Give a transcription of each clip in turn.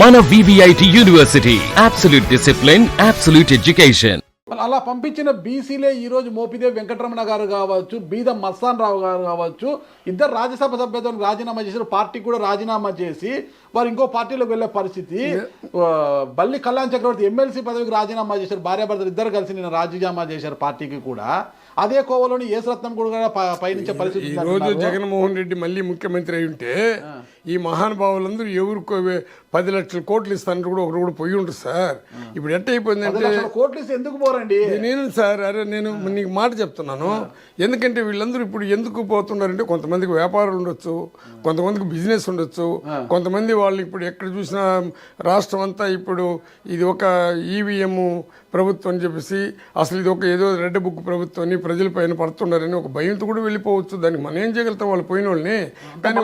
మన VVIT university absolute discipline, absolute education. అలా పంపించిన బీసీలే ఈరోజు మోపిదేవి వెంకటరమణ గారు కావచ్చు, బీద మస్తాన్ రావు గారు కావచ్చు, ఇద్దరు రాజ్యసభ సభ్యత్వం రాజీనామా చేశారు. పార్టీ కూడా రాజీనామా చేసి వారు ఇంకో పార్టీలోకి వెళ్ళే పరిస్థితి. బల్లి కళ్యాణ్ చక్రవర్తి ఎమ్మెల్సీ పదవికి రాజీనామా చేశారు. భార్యాభర్తలు ఇద్దరు కలిసి నిన్న రాజీనామా చేశారు పార్టీకి కూడా. అదే కోవలోని యేసరత్నం కూడా పయనించే పరిస్థితి. ఈ రోజు జగన్మోహన్ రెడ్డి మళ్ళీ ముఖ్యమంత్రి అయి ఉంటే ఈ మహానుభావులందరూ ఎవరికో 10 లక్షల కోట్లు ఇస్తానంటే కూడా ఒకరు కూడా పోయి ఉంటుంది సార్. ఇప్పుడు ఎట్ట అయిపోయిందంటే కోట్లు ఇస్తే ఎందుకు పోరండి? నేను సార్ నేను నీకు మాట చెప్తున్నాను. ఎందుకంటే వీళ్ళందరూ ఇప్పుడు ఎందుకు పోతున్నారంటే కొంతమందికి వ్యాపారాలు ఉండొచ్చు, కొంతమందికి బిజినెస్ ఉండొచ్చు, కొంతమంది వాళ్ళు ఇప్పుడు ఎక్కడ చూసినా రాష్ట్రం అంతా ఇప్పుడు ఇది ఒక ఈవీఎం ప్రభుత్వం అని చెప్పేసి అసలు ఇది ఒక ఏదో రెడ్ బుక్ ప్రభుత్వాన్ని ప్రజల పైన పడుతున్నారని ఒక భయంతో కూడా వెళ్ళిపోవచ్చు. దానికి మనం ఏం చేయగలుగుతాం వాళ్ళు పోయిన వాళ్ళని. కానీ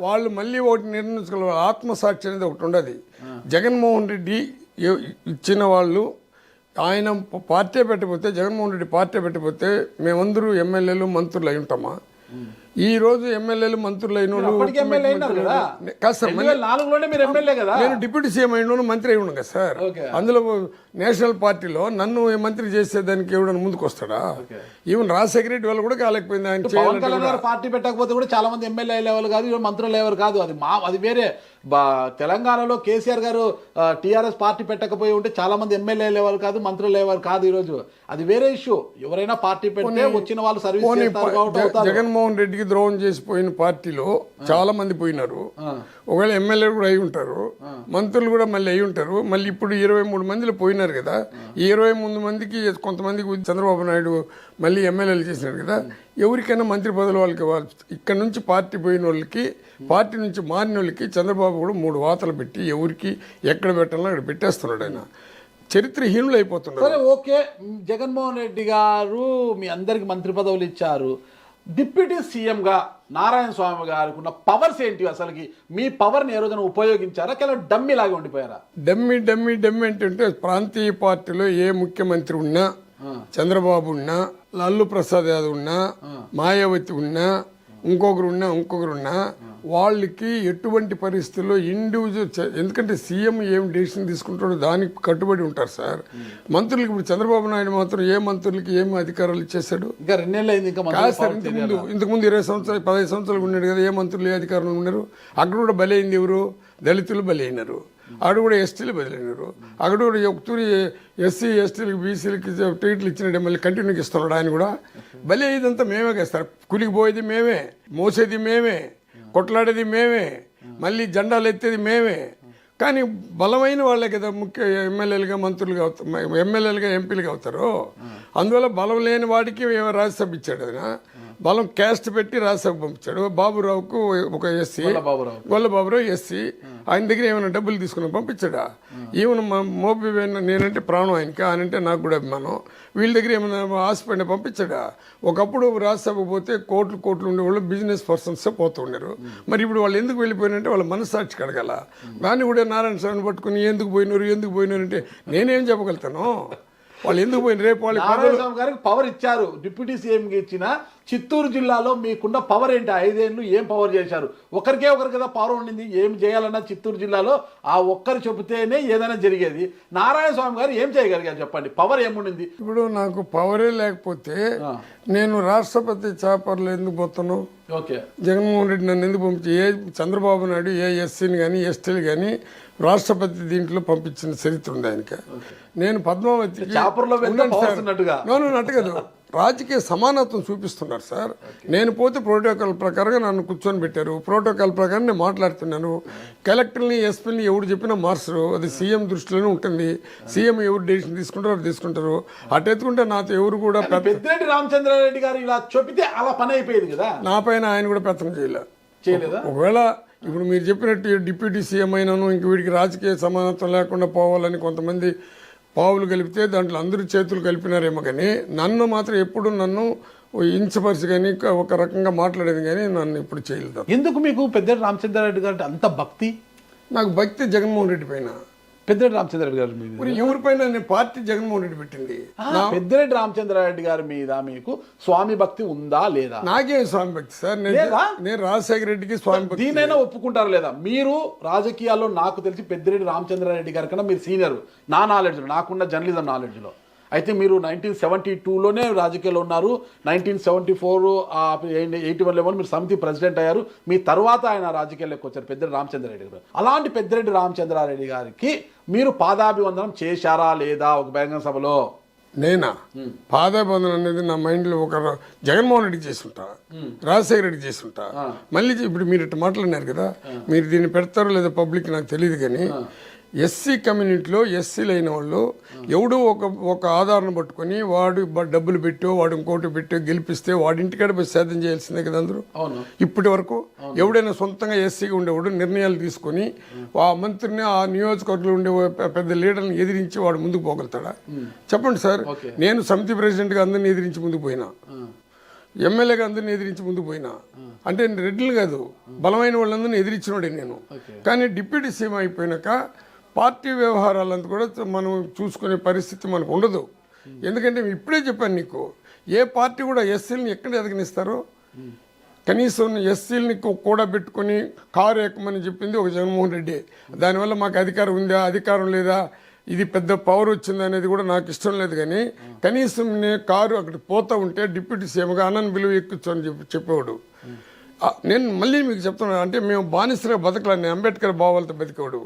వాళ్ళు మళ్ళీ ఒకటి నిర్ణయించుకోవాలి, ఆత్మసాక్షి అనేది ఒకటి ఉండదు. జగన్మోహన్ రెడ్డి ఇచ్చిన వాళ్ళు ఆయన పార్టీ పెట్టకపోతే, జగన్మోహన్ రెడ్డి పార్టీ పెట్టకపోతే మేమందరూ ఎమ్మెల్యేలు మంత్రులు అయి ఉంటామా? ఈ రోజు ఎమ్మెల్యేలు మంత్రులు అయిన నేను డిప్యూటీ సీఎం అయిన మంత్రి అయి ఉన్నాను కదా సార్. అందులో నేషనల్ పార్టీలో నన్ను మంత్రి చేసేదానికి ఎవడన్నా ముందుకు వస్తాడా? ఈవెన్ రాజశేఖర రెడ్డి వాళ్ళు కూడా కాలేకపోయింది. ఆయన పార్టీ పెట్టకపోతే కూడా చాలా మంది ఎమ్మెల్యే లెవెల్ కాదు, మంత్రుల లెవెల్ కాదు, అది వేరే. తెలంగాణలో కేసీఆర్ గారు టీఆర్ఎస్ పార్టీ పెట్టకపోయి ఉంటే చాలా మంది ఎమ్మెల్యే లెవెల్ కాదు, మంత్రుల లెవెల్ కాదు. ఈ రోజు అది వేరే ఇష్యూ. ఎవరైనా పార్టీ పెడితే వచ్చిన వాళ్ళు సర్వీస్. జగన్మోహన్ రెడ్డికి ద్రోహం చేసిపోయిన పార్టీలో చాలా మంది పోయినారు. ఒకవేళ ఎమ్మెల్యేలు కూడా అయి ఉంటారు, మంత్రులు కూడా మళ్ళీ అయి ఉంటారు. మళ్ళీ ఇప్పుడు 23 మందిలో పోయినారు కదా. ఈ 23 మందికి కొంతమందికి చంద్రబాబు నాయుడు మళ్ళీ ఎమ్మెల్యేలు చేసినారు కదా. ఎవరికైనా మంత్రి పదవులు వాళ్ళకి ఇక్కడ నుంచి పార్టీ పోయిన వాళ్ళకి, పార్టీ నుంచి మారిన వాళ్ళకి చంద్రబాబు కూడా 3 వాతలు పెట్టి ఎవరికి ఎక్కడ పెట్టాలో అక్కడ పెట్టేస్తున్నాడు. ఆయన చరిత్రహీనులు అయిపోతున్నారు. సరే, ఓకే, జగన్మోహన్ రెడ్డి గారు మీ అందరికి మంత్రి పదవులు ఇచ్చారు. డిప్యూటీ సీఎంగా నారాయణ స్వామి గారికి ఉన్న పవర్స్ ఏంటి? అసలుకి మీ పవర్ని ఏ రోజున ఉపయోగించారా? కేవలం డమ్మీ లాగా ఉండిపోయారా? డమ్మీ అంటే ప్రాంతీయ పార్టీలో ఏ ముఖ్యమంత్రి ఉన్నా, చంద్రబాబు ఉన్నా, లల్లు ప్రసాద్ యాదవ్ ఉన్నా, మాయావతి ఉన్నా, ఇంకొకరున్నా వాళ్ళకి ఎటువంటి పరిస్థితుల్లో ఇండివిజువల్, ఎందుకంటే సీఎం ఏం డెసిషన్ తీసుకుంటాడో దానికి కట్టుబడి ఉంటారు సార్. మంత్రులకి ఇప్పుడు చంద్రబాబు నాయుడు మాత్రం ఏ మంత్రులకి ఏమి అధికారాలు ఇచ్చేశాడు? ఇంకా 2 నెలలు అయింది. ఇంతకుముందు 20 సంవత్సరాలు 15 సంవత్సరాలు ఉన్నాడు కదా. ఏ మంత్రులు ఏ అధికారులు ఉన్నారు? అక్కడ కూడా బలైంది ఎవరు? దళితులు బలైనారు. అక్కడ కూడా ఎస్టీలు బదిలినారు. అక్కడ కూడా ఒకతూరి ఎస్సీ ఎస్టీలకి బీసీలకి టికెట్లు ఇచ్చినట్టు మళ్ళీ కంటిన్యూకి ఇస్తున్నాడు. ఆయన కూడా బలి ఇదంతా మేమే కదా సార్. కులికిపోయేది మేమే, మోసేది మేమే, కొట్లాడేది మేమే, మళ్ళీ జెండాలు ఎత్తేది మేమే. కానీ బలమైన వాళ్ళే కదా ముఖ్య ఎమ్మెల్యేలుగా మంత్రులుగా అవుతారు, ఎమ్మెల్యేలుగా ఎంపీలుగా అవుతారు. అందువల్ల బలం లేని వాడికి రాజ్యసభ ఇచ్చాడు. ఆయన బలం క్యాస్ట్ పెట్టి రాజ్యసభ పంపించాడు. బాబురావుకు ఒక ఎస్సీ, గొల్లబాబురావు ఎస్సీ, ఆయన దగ్గర ఏమైనా డబ్బులు తీసుకుని పంపించాడా? ఈవెన్ మోపి నేనంటే ప్రాణం ఆయనకి, ఆయనంటే నాకు కూడా అభిమానం. వీళ్ళ దగ్గర ఏమైనా ఆశపడిన పంపించాడా? ఒకప్పుడు రాజ్యసభకు పోతే కోట్లు ఉండేవాళ్ళు బిజినెస్ పర్సన్స్ పోతుండారు. మరి ఇప్పుడు వాళ్ళు ఎందుకు వెళ్ళిపోయినంటే వాళ్ళ మనస్సాక్షి కడగల. దాన్ని కూడా నారాయణ స్వామిని పట్టుకుని ఎందుకు పోయినారు అంటే నేనేం చెప్పగలుగుతాను? వాళ్ళు ఎందుకు పోయిన రేపు వాళ్ళు గారికి పవర్ ఇచ్చారు. డిప్యూటీ సీఎంకి ఇచ్చిన చిత్తూరు జిల్లాలో మీకున్న పవర్ ఏంటి? 5 ఏళ్ళు ఏం పవర్ చేశారు? ఒకరికి కదా పవర్ ఉండింది. ఏం చేయాలన్నా చిత్తూరు జిల్లాలో ఆ ఒక్కరు చెబితేనే ఏదైనా జరిగేది. నారాయణ స్వామి గారు ఏం చేయగలిగారు చెప్పండి? పవర్ ఏముండింది? ఇప్పుడు నాకు పవరే లేకపోతే నేను రాష్ట్రపతి చాపర్లు ఎందుకు పోతాను? ఓకే, జగన్మోహన్ రెడ్డి నన్ను ఎందుకు పంపించి, ఏ చంద్రబాబు నాయుడు ఏ ఎస్సీని కానీ ఎస్టీలు కానీ రాష్ట్రపతి దీంట్లో పంపించిన చరిత్ర ఉంది ఆయనకి. నేను పద్మావతికి నటుగదు రాజకీయ సమానత్వం చూపిస్తున్నారు సార్. నేను పోతే ప్రోటోకాల్ ప్రకారంగా నన్ను కూర్చొని పెట్టారు. ప్రోటోకాల్ ప్రకారం నేను మాట్లాడుతున్నాను. కలెక్టర్ని ఎస్పీని ఎవరు చెప్పినా మార్చరు. అది సీఎం దృష్టిలోనే ఉంటుంది. సీఎం ఎవరు డెసిషన్ తీసుకుంటారు. అటు ఎత్తుకుంటే నాతో ఎవరు కూడా పెద్దిరెడ్డి రామచంద్రారెడ్డి గారు ఇలా చెప్పితే అలా పని అయిపోయేది కదా. నా పైన ఆయన కూడా పెత్తనం చేయలేదా? ఒకవేళ ఇప్పుడు మీరు చెప్పినట్టు డిప్యూటీ సీఎం అయినాను ఇంక వీడికి రాజకీయ సమానత్వం లేకుండా పోవాలని కొంతమంది పావులు కలిపితే దాంట్లో అందరూ చేతులు కలిపినారేమో, కానీ నన్ను మాత్రం ఎప్పుడు నన్ను ఇంచపరిచి కానీ ఒక రకంగా మాట్లాడేది కానీ నన్ను ఇప్పుడు చేయలేదు. ఎందుకు మీకు పెద్దిరెడ్డి రామచంద్రారెడ్డి గారు అంత భక్తి? నాకు భక్తి జగన్మోహన్ రెడ్డి పైన. పెద్దిరెడ్డి రామచంద్రారెడ్డి గారి మీద మరి ఎవరిపైన నేను పార్టీ జగన్మోహన్ రెడ్డి పెట్టింది పెద్దిరెడ్డి రామచంద్రారెడ్డి గారి మీద మీకు స్వామి భక్తి ఉందా లేదా? నాకేం స్వామి భక్తి సార్, నేను రాజశేఖర రెడ్డికి స్వామి భక్తి. దీనైనా ఒప్పుకుంటారా లేదా? మీరు రాజకీయాల్లో నాకు తెలిసి పెద్దిరెడ్డి రామచంద్రారెడ్డి గారి కన్నా మీరు సీనియర్ నా నాలెడ్జ్లో, నాకున్న జర్నలిజం నాలెడ్జ్లో. అయితే మీరు 1972లోనే రాజకీయాల్లో ఉన్నారు, 1974 81 లెవెల్ మీరు సమితి ప్రెసిడెంట్ అయ్యారు. మీ తర్వాత ఆయన రాజకీయాల్లోకి వచ్చారు పెద్దిరెడ్డి రామచంద్రారెడ్డి గారు. అలాంటి పెద్దిరెడ్డి రామచంద్రారెడ్డి గారికి మీరు పాదాభివందనం చేశారా లేదా ఒక బహిరంగ సభలో? నేనా పాదాభివందనం అనేది నా మైండ్లో ఒక జగన్మోహన్ రెడ్డి చేసుంటా, రాజశేఖర రెడ్డి చేసుంటా. మళ్ళీ ఇప్పుడు మీరు ఇట్లా మాట్లాడినారు కదా, మీరు దీన్ని పెడతారో లేదా పబ్లిక్ నాకు తెలియదు. కానీ ఎస్సీ కమ్యూనిటీలో ఎస్సీలు అయిన వాళ్ళు ఎవడో ఒక ఆధారం పట్టుకొని వాడు డబ్బులు పెట్టో వాడు ఇంకోటి పెట్టో గెలిపిస్తే వాడి ఇంటికాడ పోయి సేద్యం చేయాల్సిందే కదా అందరూ. ఇప్పటి వరకు ఎవడైనా సొంతంగా ఎస్సీగా ఉండేవాడు నిర్ణయాలు తీసుకొని ఆ మంత్రిని ఆ నియోజకవర్గంలో ఉండే పెద్ద లీడర్ని ఎదిరించి వాడు ముందుకు పోగలుగుతాడా? చెప్పండి సార్. నేను సమితి ప్రెసిడెంట్గా అందరిని ఎదిరించి ముందుకు పోయినా, ఎమ్మెల్యేగా అందరిని ఎదిరించి ముందుకు పోయినా. అంటే రెడ్లు కాదు, బలమైన వాళ్ళందరినీ ఎదిరించినోడే నేను. కానీ డిప్యూటీ సీఎం అయిపోయినాక పార్టీ వ్యవహారాలంతా కూడా మనం చూసుకునే పరిస్థితి మనకు ఉండదు. ఎందుకంటే ఇప్పుడే చెప్పాను నీకు, ఏ పార్టీ కూడా ఎస్సీలని ఎక్కడ ఎదగనిస్తారో. కనీసం ఎస్సీలని కూడా పెట్టుకొని కారు ఎక్కమని చెప్పింది ఒక జగన్మోహన్ రెడ్డి. దానివల్ల మాకు అధికారం ఉందా అధికారం లేదా, ఇది పెద్ద పవర్ వచ్చిందా అనేది కూడా నాకు ఇష్టం లేదు. కానీ కనీసం నేను కారు అక్కడ పోతా ఉంటే డిప్యూటీ సీఎంగా అన్నను విలువ ఎక్కొచ్చు అని చెప్పేవాడు. నేను మళ్ళీ మీకు చెప్తున్నాను, అంటే మేము బానిసగా బతకలేని అంబేద్కర్ భావాలతో బతికేవాడు.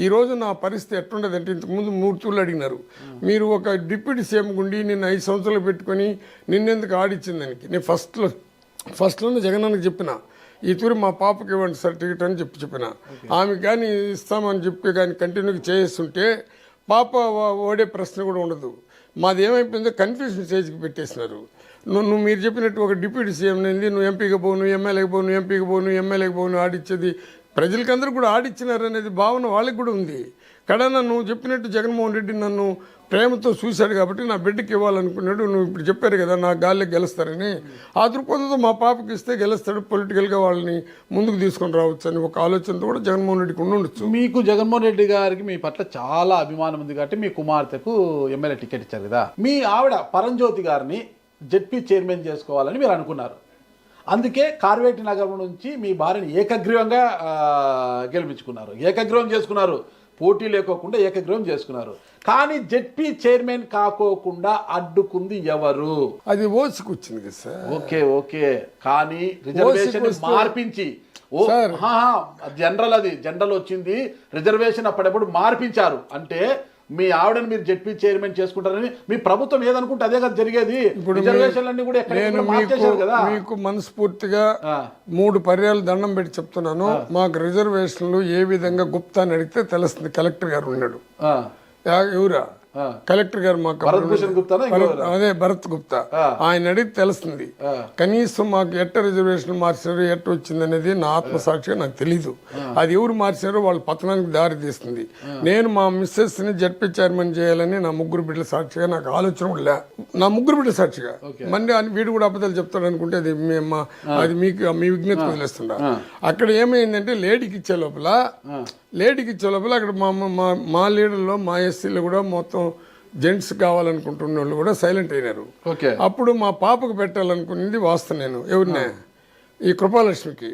ఈరోజు నా పరిస్థితి ఎట్లుండదంటే, ఇంతకుముందు 3 తూర్లు అడిగినారు, మీరు ఒక డిప్యూటీ సీఎం గుండి నిన్ను 5 సంవత్సరాలు పెట్టుకొని నిన్నెందుకు ఆడిచ్చిందానికి. నేను ఫస్ట్లోనే జగన్నానికి చెప్పిన, ఈ తూరి మా పాపకి ఇవ్వండి సర్టిఫికేట్ అని చెప్పిన. ఆమెకు కానీ ఇస్తామని చెప్పి కానీ కంటిన్యూగా చేస్తుంటే పాప ఓడే ప్రశ్న కూడా ఉండదు. మాది ఏమైపోయిందో కన్ఫ్యూజన్ స్టేజ్కి పెట్టేసినారు. మీరు చెప్పినట్టు ఒక డిప్యూటీ సీఎం నింది నువ్వు ఎంపీకి పోను, ఎమ్మెల్యేకి పోను, ఎంపీకి పోను, ఎమ్మెల్యేకి పోను ఆడిచ్చేది ప్రజలకందరూ కూడా ఆడిచ్చినారు అనేది భావన వాళ్ళకి కూడా ఉంది. కడన నువ్వు చెప్పినట్టు జగన్మోహన్ రెడ్డి నన్ను ప్రేమతో చూశాడు కాబట్టి నా బిడ్డకి ఇవ్వాలనుకున్నాడు. నువ్వు ఇప్పుడు చెప్పారు కదా నా గాలికి గెలుస్తారని, ఆ దృక్పథంతో మా పాపకి ఇస్తే గెలుస్తాడు, పొలిటికల్గా వాళ్ళని ముందుకు తీసుకొని రావచ్చు అని ఒక ఆలోచనతో కూడా జగన్మోహన్ రెడ్డికి ఉండొచ్చు. మీకు జగన్మోహన్ రెడ్డి గారికి మీ పట్ల చాలా అభిమానం ఉంది కాబట్టి మీ కుమార్తెకు ఎమ్మెల్యే టికెట్ ఇచ్చారు కదా. మీ ఆవిడ పరంజ్యోతి గారిని జెడ్పీ చైర్మన్ చేసుకోవాలని మీరు అనుకున్నారు. అందుకే కార్వేటి నగరం నుంచి మీ భార్యని ఏకగ్రీవంగా గెలిపించుకున్నారు, ఏకగ్రీవం చేసుకున్నారు, పోటీ లేకోకుండా ఏకగ్రీవం చేసుకున్నారు. కానీ జెడ్పీ చైర్మన్ కాకోకుండా అడ్డుకుంది ఎవరు? అది ఓసుకొచ్చింది కదా సార్. ఓకే కానీ రిజర్వేషన్ మార్పించి జనరల్ వచ్చింది, రిజర్వేషన్ అప్పుడప్పుడు మార్పించారు. అంటే మీ ఆవిడని మీరు జెడ్పీ చైర్మన్ చేసుకుంటారని మీ ప్రభుత్వం ఏదనుకుంటే అదే కదా జరిగేది. రిజర్వేషన్లన్నీ కూడా మీకు మనస్ఫూర్తిగా 3 పర్యాలు దండం పెట్టి చెప్తున్నాను. మాకు రిజర్వేషన్లు ఏ విధంగా గుప్తా అని అడిగితే తెలుస్తుంది. కలెక్టర్ గారు ఉన్నాడు, ఎవరా కలెక్టర్ గారు మాకు అదే భరత్ గుప్తా, ఆయన అడిగి తెలుస్తుంది. కనీసం మాకు ఎట్ట రిజర్వేషన్ మార్చారు ఎట్ట వచ్చింది అనేది నా ఆత్మసాక్షిగా నాకు తెలీదు. అది ఎవరు మార్చారో వాళ్ళ పతనానికి దారి తీస్తుంది. నేను మా మిస్సెస్ ని జడ్పీ చైర్మన్ చేయాలని నా 3 బిడ్డల సాక్షిగా నాకు ఆలోచన కూడా లే. నా 3 బిడ్డల సాక్షిగా మళ్ళీ వీడు కూడా అబద్ధాలు చెప్తాడు అనుకుంటే అది మీకు మీ విజ్ఞత వదిలేస్తుండ. అక్కడ ఏమైందంటే లేడీకి ఇచ్చే లోపల అక్కడ మా లీడర్లో మా ఎస్సీలో కూడా మొత్తం జెంట్స్ కావాలనుకుంటున్న వాళ్ళు కూడా సైలెంట్ అయినారు. అప్పుడు మా పాపకు పెట్టాలనుకునేది వాస్త నేను ఎవరినే ఈ కృపాలక్ష్మికి,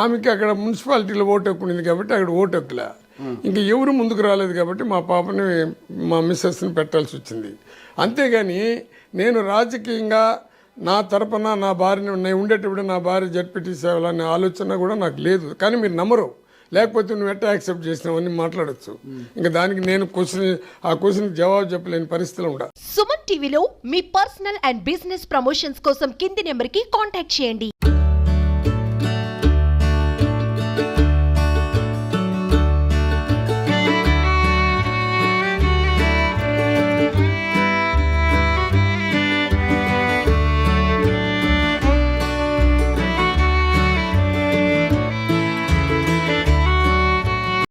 ఆమెకి అక్కడ మున్సిపాలిటీలో ఓటు ఎక్కుంది కాబట్టి అక్కడ ఓటు ఎక్కులే. ఇంకా ఎవరు ముందుకు రాలేదు కాబట్టి మా పాపని మా మిస్సెస్ని పెట్టాల్సి వచ్చింది. అంతేగాని నేను రాజకీయంగా నా తరపున నా భార్యని ఉండేటప్పుడు నా భార్య జడ్పీటీ సేవలనే ఆలోచన కూడా నాకు లేదు. కానీ మీరు నమ్మరు, లేకపోతే నువ్వు ఎట్లా యాక్సెప్ట్ చేసినావని మాట్లాడచ్చు. ఇంకా దానికి నేను ఆ క్వశ్చన్ జవాబు చెప్పలేని పరిస్థితిలో ఉండా. సుమన్ టీవీలో మీ పర్సనల్ అండ్ బిజినెస్ ప్రమోషన్స్ కోసం కింది నెంబర్కి కాంటాక్ట్ చేయండి.